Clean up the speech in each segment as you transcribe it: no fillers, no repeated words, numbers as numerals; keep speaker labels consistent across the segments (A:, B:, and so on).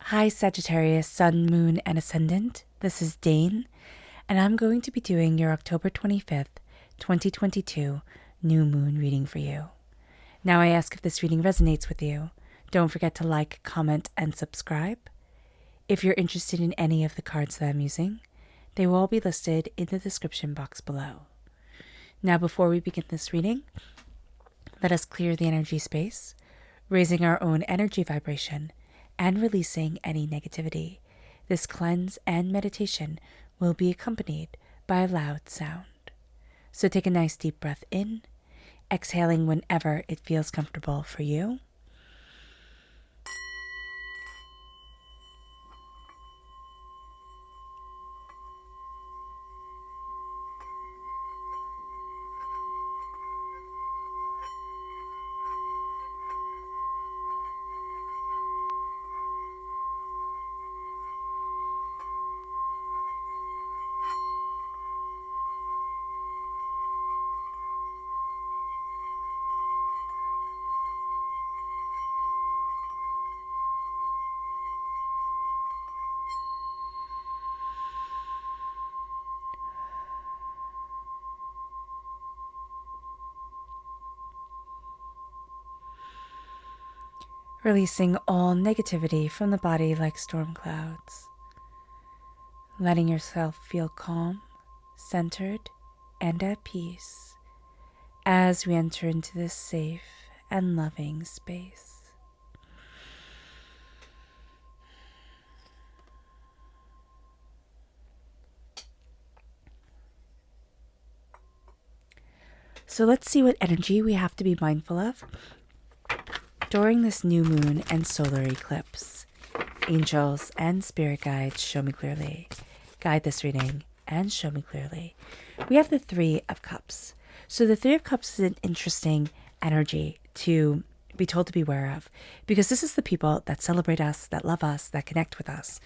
A: Hi Sagittarius, Sun, Moon, and Ascendant. This is Dane, and I'm going to be doing your October 25th, 2022 new moon reading for you. Now I ask if this reading resonates with you. Don't forget to like, comment, and subscribe. If you're interested in any of the cards that I'm using, they will all be listed in the description box below. Now before we begin this reading, let us clear the energy space, raising our own energy vibration and releasing any negativity. This cleanse and meditation will be accompanied by a loud sound. So take a nice deep breath in, exhaling whenever it feels comfortable for you. Releasing all negativity from the body like storm clouds. Letting yourself feel calm, centered, and at peace as we enter into this safe and loving space. So let's see what energy we have to be mindful of during this new moon and solar eclipse. Angels and spirit guides, show me clearly. Guide this reading and show me clearly. We have the Three of Cups. So the Three of Cups is an interesting energy to be told to be aware of, because this is the people that celebrate us, that love us, that connect with us.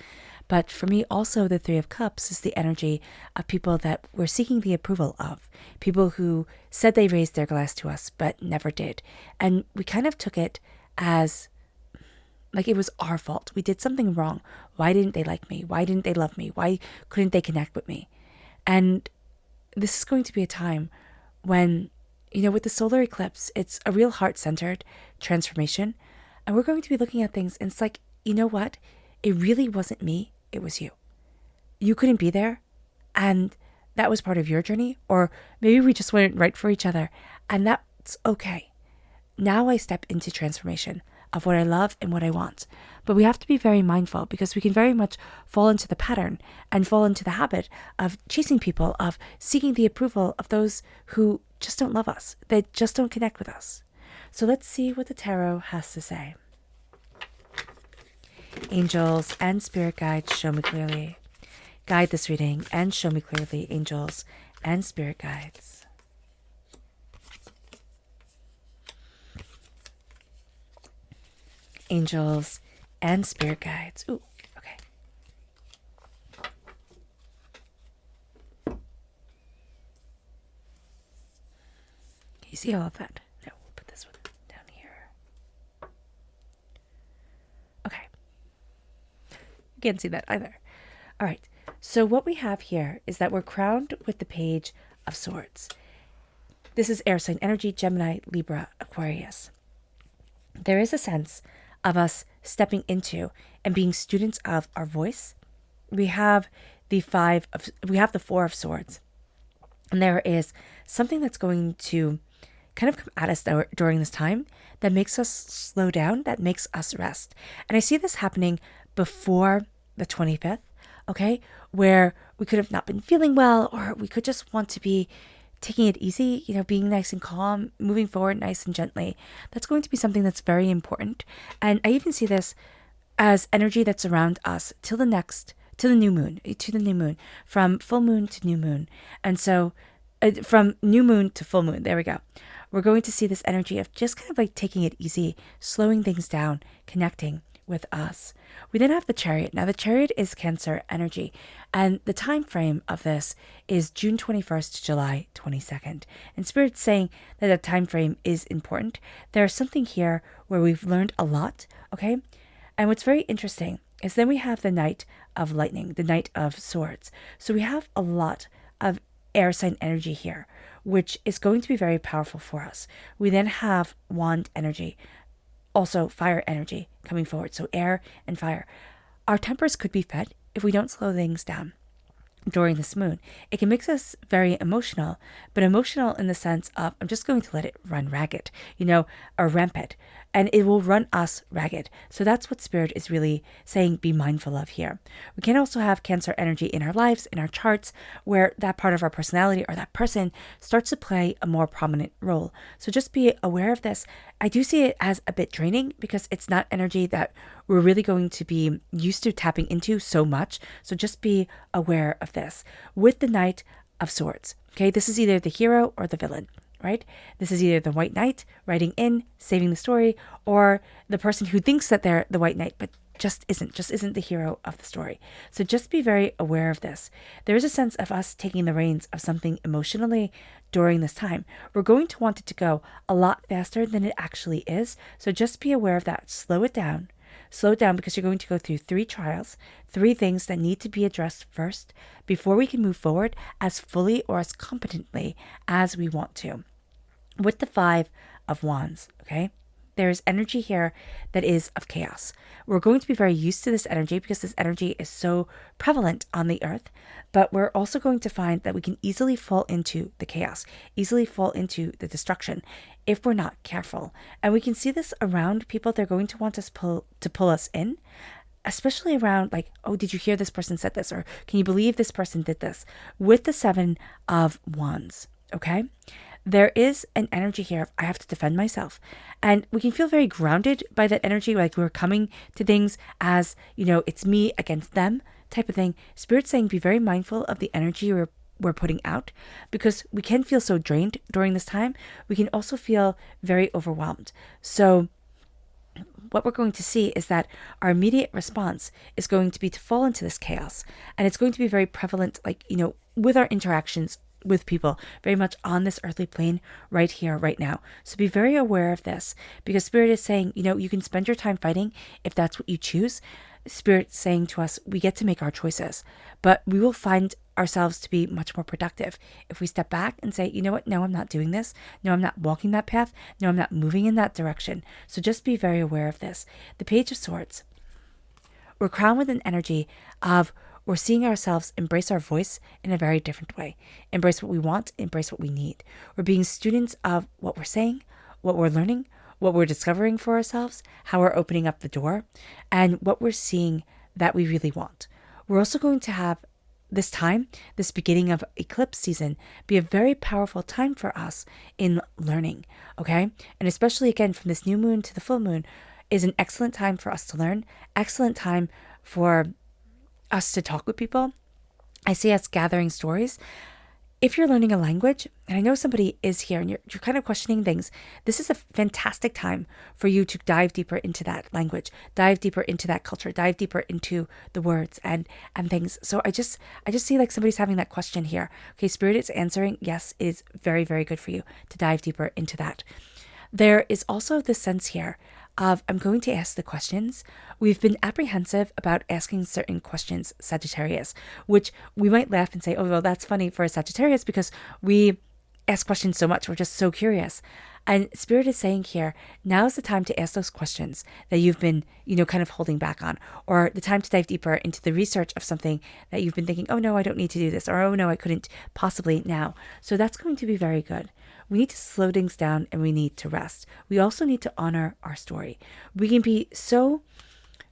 A: But for me, also, the Three of Cups is the energy of people that we're seeking the approval of. People who said they raised their glass to us, but never did. And we kind of took it as like it was our fault. We did something wrong. Why didn't they like me? Why didn't they love me? Why couldn't they connect with me? And this is going to be a time when, with the solar eclipse, it's a real heart-centered transformation. And we're going to be looking at things, and it's like, you know what? It really wasn't me. It was you. You couldn't be there. And that was part of your journey. Or maybe we just weren't right for each other. And that's okay. Now I step into transformation of what I love and what I want. But we have to be very mindful, because we can very much fall into the pattern and fall into the habit of chasing people, of seeking the approval of those who just don't love us. They just don't connect with us. So let's see what the tarot has to say. Angels and spirit guides, show me clearly. Guide this reading and show me clearly, angels and spirit guides. Angels and spirit guides. Ooh, okay. Can you see all of that? No, we'll put this one down here. Okay. You can't see that either. All right. So what we have here is that we're crowned with the Page of Swords. This is air sign energy, Gemini, Libra, Aquarius. There is a sense of us stepping into and being students of our voice. We have the Four of Swords, and there is something that's going to kind of come at us during this time that makes us slow down, that makes us rest. And I see this happening before the 25th, okay, where we could have not been feeling well, or we could just want to be taking it easy, being nice and calm, moving forward nice and gently. That's going to be something that's very important. And I even see this as energy that's around us to the new moon, from full moon to new moon. And so from new moon to full moon, there we go. We're going to see this energy of just kind of like taking it easy, slowing things down, connecting with us. We then have the Chariot. Now the Chariot is Cancer energy, and the time frame of this is June 21st to July 22nd. And Spirit's saying that the time frame is important. There's something here where we've learned a lot, okay? And what's very interesting is then we have the Knight of Lightning, the Knight of Swords. So we have a lot of air sign energy here, which is going to be very powerful for us. We then have Wand energy, also fire energy coming forward. So air and fire. Our tempers could be fed if we don't slow things down during this moon. It can make us very emotional, but emotional in the sense of, I'm just going to let it run ragged, or rampant, and it will run us ragged. So that's what Spirit is really saying, be mindful of here. We can also have Cancer energy in our lives, in our charts, where that part of our personality or that person starts to play a more prominent role. So just be aware of this. I do see it as a bit draining because it's not energy that we're really going to be used to tapping into so much. So just be aware of this. With the Knight of Swords, okay, this is either the hero or the villain, right? This is either the White Knight riding in, saving the story, or the person who thinks that they're the White Knight, but just isn't the hero of the story. So just be very aware of this. There is a sense of us taking the reins of something emotionally during this time. We're going to want it to go a lot faster than it actually is. So just be aware of that. Slow it down. Slow it down because you're going to go through 3 trials, 3 things that need to be addressed first before we can move forward as fully or as competently as we want to. With the 5 of Wands, okay? There's energy here that is of chaos. We're going to be very used to this energy because this energy is so prevalent on the earth, but we're also going to find that we can easily fall into the chaos, easily fall into the destruction if we're not careful. And we can see this around people. They're going to want us to pull us in, especially around like, oh, did you hear this person said this? Or can you believe this person did this? With the 7 of Wands, okay? There is an energy here of I have to defend myself. And we can feel very grounded by that energy, like we're coming to things as, it's me against them type of thing. Spirit's saying be very mindful of the energy we're putting out because we can feel so drained during this time. We can also feel very overwhelmed. So what we're going to see is that our immediate response is going to be to fall into this chaos. And it's going to be very prevalent, with our interactions with people, very much on this earthly plane right here, right now. So be very aware of this because Spirit is saying, you can spend your time fighting if that's what you choose. Spirit saying to us, we get to make our choices, but we will find ourselves to be much more productive if we step back and say, you know what? No, I'm not doing this. No, I'm not walking that path. No, I'm not moving in that direction. So just be very aware of this. The Page of Swords. We're crowned with an energy of we're seeing ourselves embrace our voice in a very different way. Embrace what we want, embrace what we need. We're being students of what we're saying, what we're learning, what we're discovering for ourselves, how we're opening up the door, and what we're seeing that we really want. We're also going to have this time, this beginning of eclipse season, be a very powerful time for us in learning, okay? And especially again, from this new moon to the full moon is an excellent time for us to learn, excellent time for us to talk with people. I see us gathering stories. If you're learning a language, and I know somebody is here and you're kind of questioning things, this is a fantastic time for you to dive deeper into that language, dive deeper into that culture, dive deeper into the words and things. So I just see like somebody's having that question here. Okay, Spirit is answering, yes, it is very, very good for you to dive deeper into that. There is also this sense here of I'm going to ask the questions. We've been apprehensive about asking certain questions, Sagittarius, which we might laugh and say, oh, well, that's funny for a Sagittarius because we ask questions so much. We're just so curious. And Spirit is saying here, now's the time to ask those questions that you've been, kind of holding back on, or the time to dive deeper into the research of something that you've been thinking, oh, no, I don't need to do this, or oh, no, I couldn't possibly now. So that's going to be very good. We need to slow things down and we need to rest. We also need to honor our story. We can be so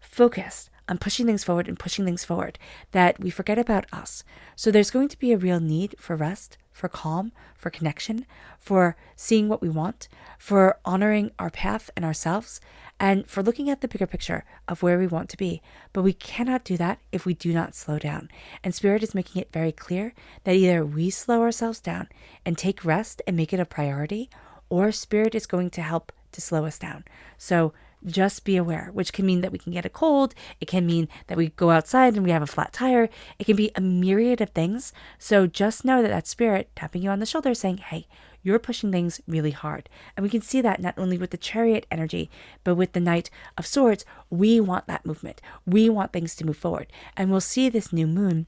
A: focused on pushing things forward that we forget about us. So there's going to be a real need for rest, for calm, for connection, for seeing what we want, for honoring our path and ourselves, and for looking at the bigger picture of where we want to be. But we cannot do that if we do not slow down. And Spirit is making it very clear that either we slow ourselves down and take rest and make it a priority, or Spirit is going to help to slow us down. So just be aware, which can mean that we can get a cold. It can mean that we go outside and we have a flat tire. It can be a myriad of things. So just know that Spirit tapping you on the shoulder saying, hey, you're pushing things really hard. And we can see that not only with the Chariot energy, but with the Knight of Swords. We want that movement. We want things to move forward. And we'll see this new moon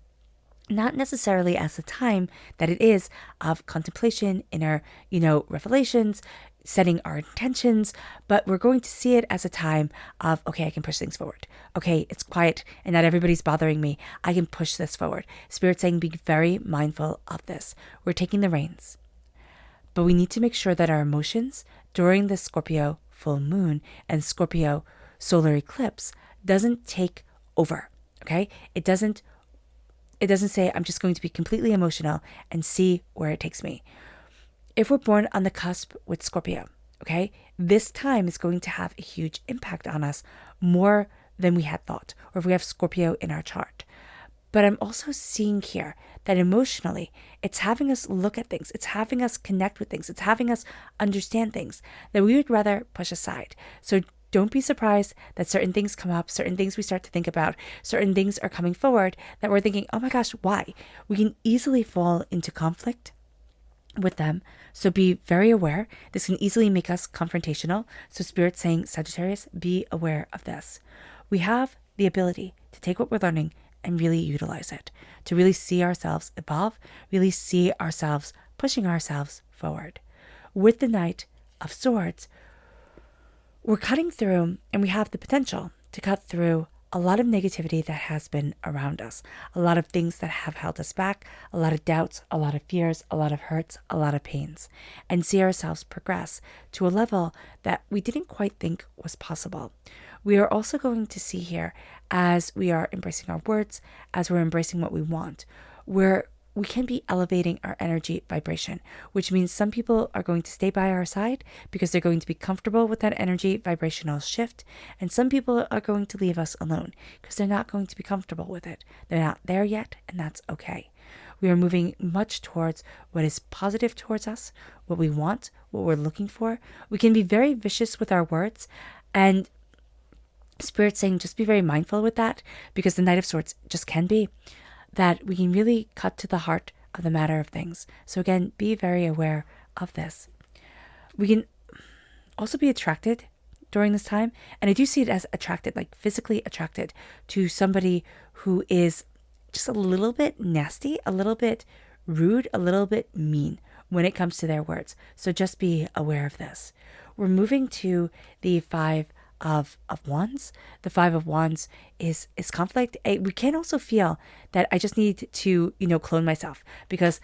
A: not necessarily as the time that it is of contemplation, inner, revelations, setting our intentions, but we're going to see it as a time of, okay, I can push things forward. Okay, it's quiet and not everybody's bothering me. I can push this forward. Spirit saying, be very mindful of this. We're taking the reins, but we need to make sure that our emotions during the Scorpio full moon and Scorpio solar eclipse doesn't take over. Okay, it doesn't say I'm just going to be completely emotional and see where it takes me. If we're born on the cusp with Scorpio, okay, this time is going to have a huge impact on us, more than we had thought, or if we have Scorpio in our chart. But I'm also seeing here that emotionally, it's having us look at things. It's having us connect with things. It's having us understand things that we would rather push aside. So don't be surprised that certain things come up, certain things we start to think about, certain things are coming forward that we're thinking, oh my gosh, why? We can easily fall into conflict with them. So be very aware. This can easily make us confrontational. So Spirit's saying, Sagittarius, be aware of this. We have the ability to take what we're learning and really utilize it, to really see ourselves evolve, really see ourselves pushing ourselves forward. With the Knight of Swords, we're cutting through, and we have the potential to cut through a lot of negativity that has been around us, a lot of things that have held us back, a lot of doubts, a lot of fears, a lot of hurts, a lot of pains, and see ourselves progress to a level that we didn't quite think was possible. We are also going to see here, as we are embracing our words, as we're embracing what we want, we can be elevating our energy vibration, which means some people are going to stay by our side because they're going to be comfortable with that energy vibrational shift. And some people are going to leave us alone because they're not going to be comfortable with it. They're not there yet, and that's okay. We are moving much towards what is positive towards us, what we want, what we're looking for. We can be very vicious with our words, and Spirit's saying just be very mindful with that, because the Knight of Swords just can be. That we can really cut to the heart of the matter of things. So again, be very aware of this. We can also be attracted during this time, and I do see it as attracted, like physically attracted to somebody who is just a little bit nasty, a little bit rude, a little bit mean when it comes to their words. So just be aware of this. We're moving to the Five of Wands. The Five of Wands is conflict. We can also feel that I just need to, clone myself because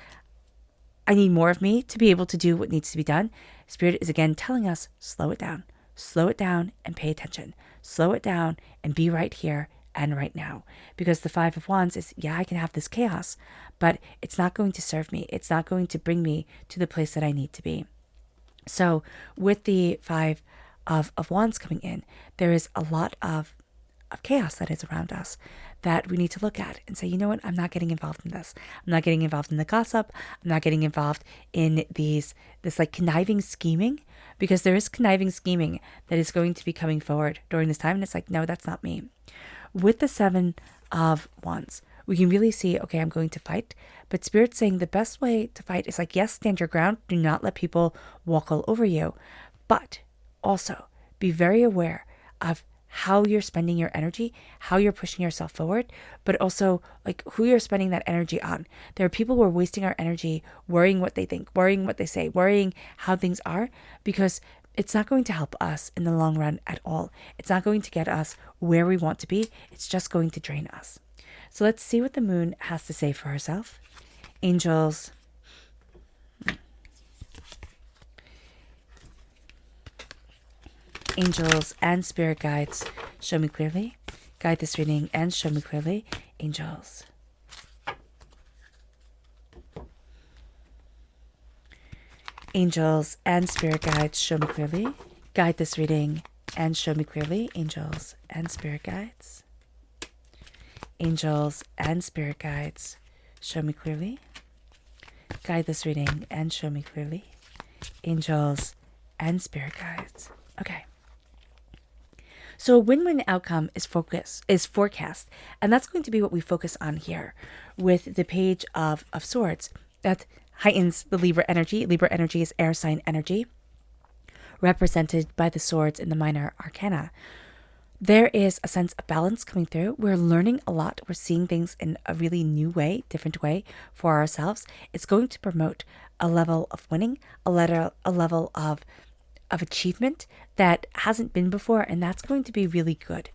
A: I need more of me to be able to do what needs to be done. Spirit is again telling us, slow it down and pay attention. Slow it down and be right here and right now. Because the Five of Wands is, yeah, I can have this chaos, but it's not going to serve me. It's not going to bring me to the place that I need to be. So with the Five of Wands coming in, there is a lot of chaos that is around us that we need to look at and say, you know what, I'm not getting involved in this. I'm not getting involved in the gossip. I'm not getting involved in this like conniving scheming, because there is conniving scheming that is going to be coming forward during this time. And it's like, no, that's not me. With the Seven of Wands, we can really see, okay, I'm going to fight. But Spirit's saying the best way to fight is like, yes, stand your ground. Do not let people walk all over you. But also, be very aware of how you're spending your energy, how you're pushing yourself forward, but also like who you're spending that energy on. There are people who are wasting our energy worrying what they think, worrying what they say, worrying how things are, because it's not going to help us in the long run at all. It's not going to get us where we want to be. It's just going to drain us. So let's see what the moon has to say for herself. Angels. Angels and spirit guides, show me clearly. Guide this reading and show me clearly. Angels. Angels and spirit guides, show me clearly. Guide this reading and show me clearly. Angels and spirit guides. Angels and spirit guides, show me clearly. Guide this reading and show me clearly. Angels and spirit guides. Okay. So a win-win outcome is forecast, and that's going to be what we focus on here with the Page of Swords. That heightens the Libra energy. Libra energy is air sign energy, represented by the swords in the minor arcana. There is a sense of balance coming through. We're learning a lot. We're seeing things in a really new way, different way for ourselves. It's going to promote a level of winning, a level of achievement that hasn't been before, and that's going to be really good.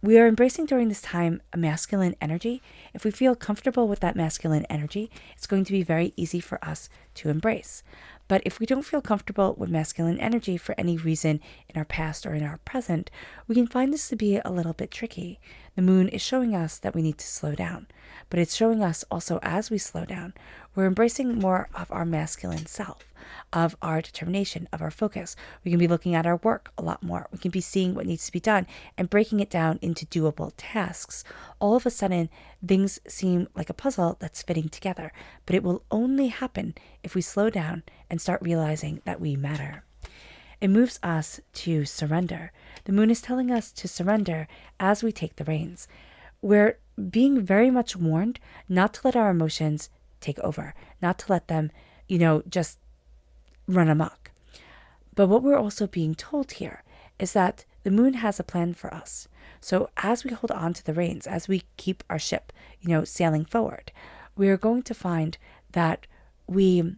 A: We are embracing during this time a masculine energy. If we feel comfortable with that masculine energy, it's going to be very easy for us to embrace. But if we don't feel comfortable with masculine energy for any reason in our past or in our present, we can find this to be a little bit tricky. The moon is showing us that we need to slow down, but it's showing us also as we slow down, we're embracing more of our masculine self, of our determination, of our focus. We can be looking at our work a lot more. We can be seeing what needs to be done and breaking it down into doable tasks. All of a sudden, things seem like a puzzle that's fitting together, but it will only happen if we slow down and start realizing that we matter. It moves us to surrender. The moon is telling us to surrender as we take the reins. We're being very much warned not to let our emotions take over, not to let them, just run amok. But what we're also being told here is that the moon has a plan for us. So as we hold on to the reins, as we keep our ship, sailing forward, we are going to find that we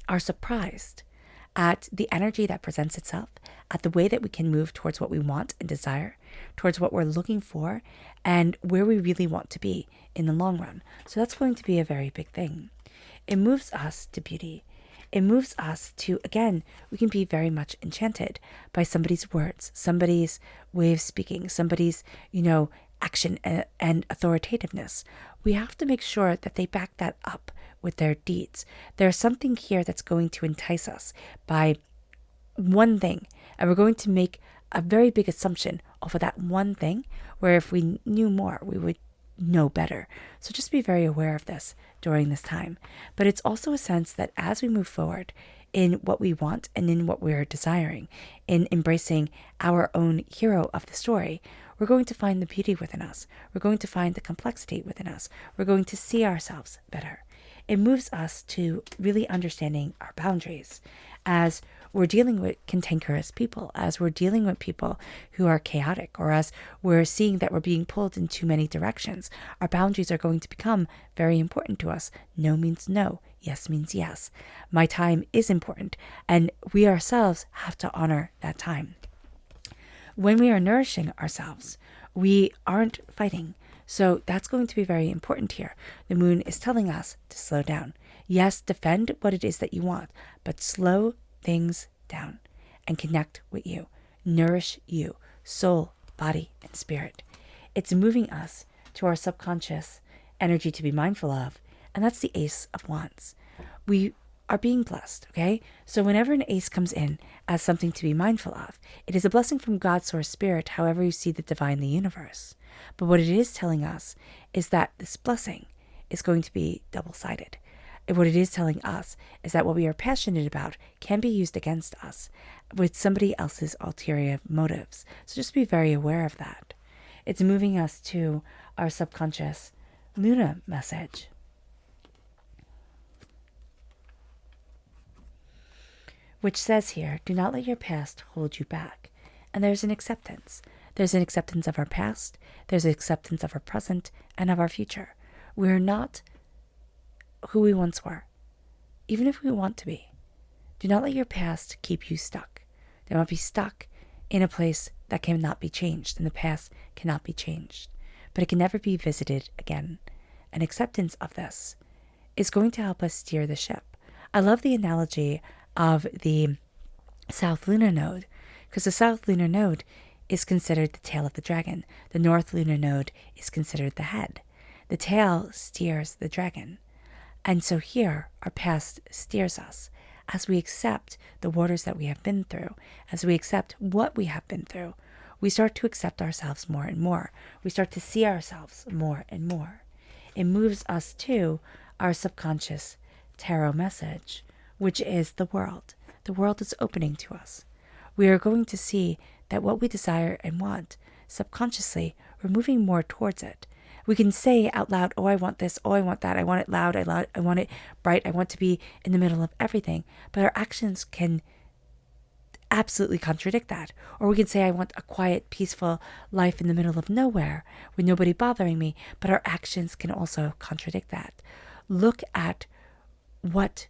A: are surprised at the energy that presents itself, at the way that we can move towards what we want and desire, towards what we're looking for, and where we really want to be in the long run. So that's going to be a very big thing. It moves us to beauty. It moves us to, again, we can be very much enchanted by somebody's words, somebody's way of speaking, somebody's, action and authoritativeness. We have to make sure that they back that up with their deeds. There's something here that's going to entice us by one thing, and we're going to make a very big assumption off of that one thing, where if we knew more, we would know better. So just be very aware of this during this time. But it's also a sense that as we move forward in what we want and in what we're desiring, in embracing our own hero of the story, we're going to find the beauty within us. We're going to find the complexity within us. We're going to see ourselves better. It moves us to really understanding our boundaries as we're dealing with cantankerous people, as we're dealing with people who are chaotic, or as we're seeing that we're being pulled in too many directions. Our boundaries are going to become very important to us. No means no. Yes means yes. My time is important, and we ourselves have to honor that time. When we are nourishing ourselves, we aren't fighting. So that's going to be very important here. The moon is telling us to slow down. Yes, defend what it is that you want, but slow things down and connect with you. Nourish you, soul, body, and spirit. It's moving us to our subconscious energy to be mindful of, and that's the Ace of Wands. We are being blessed, okay? So whenever an ace comes in as something to be mindful of, it is a blessing from God's source spirit, however you see the divine in the universe. But what it is telling us is that this blessing is going to be double-sided. And what it is telling us is that what we are passionate about can be used against us with somebody else's ulterior motives. So just be very aware of that. It's moving us to our subconscious Luna message. Which says here, do not let your past hold you back. And there's an acceptance. There's an acceptance of our past. There's an acceptance of our present and of our future. We're not who we once were, even if we want to be. Do not let your past keep you stuck. Do not be stuck in a place that cannot be changed, and the past cannot be changed, but it can never be visited again. An acceptance of this is going to help us steer the ship. I love the analogy of the South Lunar Node, because the South Lunar Node is considered the tail of the dragon. The North Lunar Node is considered the head. The tail steers the dragon. And so here, our past steers us. As we accept the waters that we have been through, as we accept what we have been through, we start to accept ourselves more and more. We start to see ourselves more and more. It moves us to our subconscious tarot message, which is the world. The world is opening to us. We are going to see that what we desire and want, subconsciously, we're moving more towards it. We can say out loud, oh, I want this, oh, I want that, I want it loud, I want it bright, I want to be in the middle of everything. But our actions can absolutely contradict that. Or we can say, I want a quiet, peaceful life in the middle of nowhere with nobody bothering me. But our actions can also contradict that. Look at what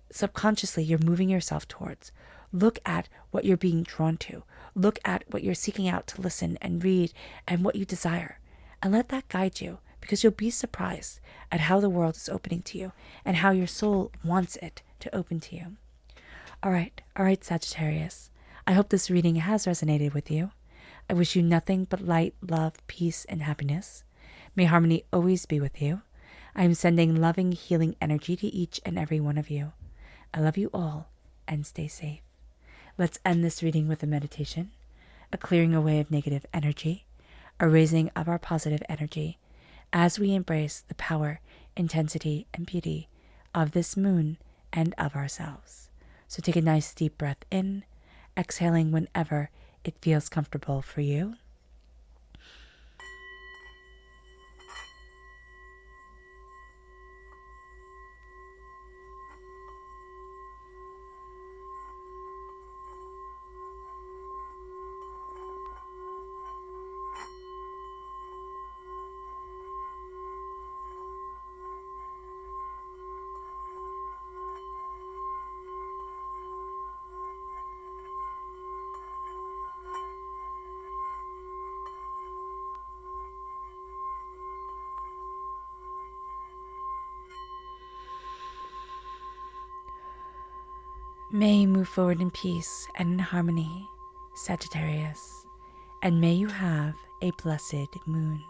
A: subconsciously you're moving yourself towards. Look at what you're being drawn to. Look at what you're seeking out to listen and read and what you desire. And let that guide you, because you'll be surprised at how the world is opening to you and how your soul wants it to open to you. All right, Sagittarius. I hope this reading has resonated with you. I wish you nothing but light, love, peace, and happiness. May harmony always be with you. I am sending loving, healing energy to each and every one of you. I love you all, and stay safe. Let's end this reading with a meditation, a clearing away of negative energy, a raising of our positive energy as we embrace the power, intensity, and beauty of this moon and of ourselves. So take a nice deep breath in, exhaling whenever it feels comfortable for you. May you move forward in peace and in harmony, Sagittarius, and may you have a blessed moon.